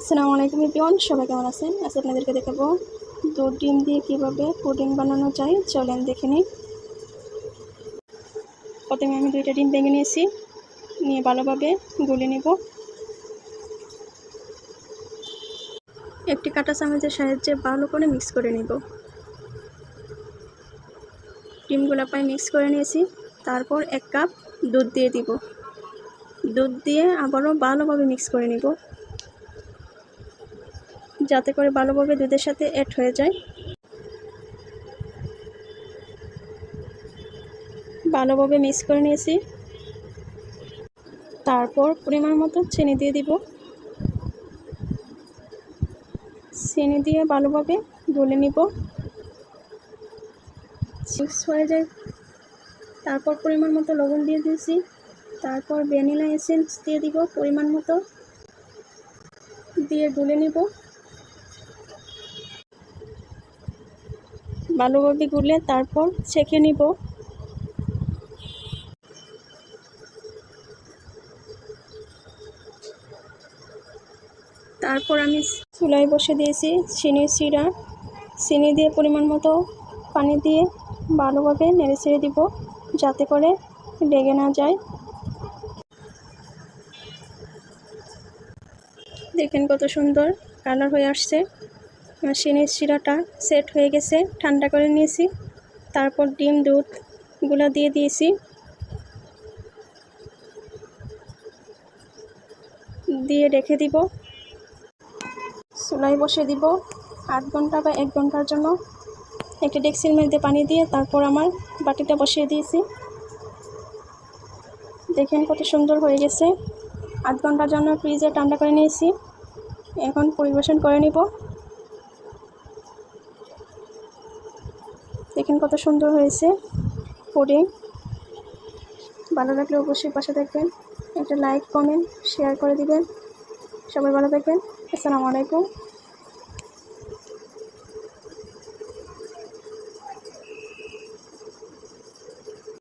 আসসালামু আলাইকুম এভরিওয়ান, সবাই কেমন আছেন? আজ আপনাদেরকে দেখাবো দুধ ডিম দিয়ে কীভাবে পুডিং বানানো যায়। চলেন দেখে নিই। প্রথমে আমি 2টা ডিম ভেঙে নিয়েছি, নিয়ে ভালোভাবে গুলে নেব। একটি কাঁটা চামচের সাহায্যে ভালো করে মিক্স করে নেব। ডিমগুলো পায়ে মিক্স করে নিয়েছি। তারপর 1 কাপ দুধ দিয়ে দিব। দুধ দিয়ে আবারও ভালোভাবে মিক্স করে নেব, যাতে করে ভালোভাবে দুধের সাথে অ্যাড হয়ে যায়। ভালোভাবে মিক্স করে নিয়েছি। তারপর পরিমাণ মতো চিনি দিয়ে দিব। চিনি দিয়ে ভালোভাবে গুলে নিব, মিক্স হয়ে যায়। তারপর পরিমাণ মতো লবণ দিয়ে দিয়েছি। তারপর ভ্যানিলা এসেন্স দিয়ে দিব পরিমাণ মতো, দিয়ে গুলে নিব। ভালোভাবে গুলে তারপর ছেঁকে নিব। তারপর আমি চুলায় বসে দিয়েছি চিনির শিরা। চিনি দিয়ে পরিমাণ মতো পানি দিয়ে ভালোভাবে নেড়ে ছেড়ে দিব, যাতে করে লেগে না যায়। দেখেন কত সুন্দর কালার হয়ে আসছে। চিনির শিরাটা সেট হয়ে গেছে, ঠান্ডা করে নিয়েছি। তারপর ডিম দুধগুলো দিয়ে দিয়েছি, দিয়ে রেখে দিব। চুলায় বসে দিব 8 ঘন্টা বা 1 ঘন্টার জন্য। একটা ডেক্সির মধ্যে পানি দিয়ে তারপর আমার বাটিটা বসিয়ে দিয়েছি। দেখেন কত সুন্দর হয়ে গেছে। 8 ঘন্টার জন্য ফ্রিজে ঠান্ডা করে নিয়েছি। এখন পরিবেশন করে নিব। দেখেন কত সুন্দর হয়েছে পুডিং। ভালো লাগলে অবশ্যই পাশে থাকবেন, একটা লাইক কমেন্ট শেয়ার করে দিবেন। সবাই ভালো থাকবেন। আসসালামু আলাইকুম।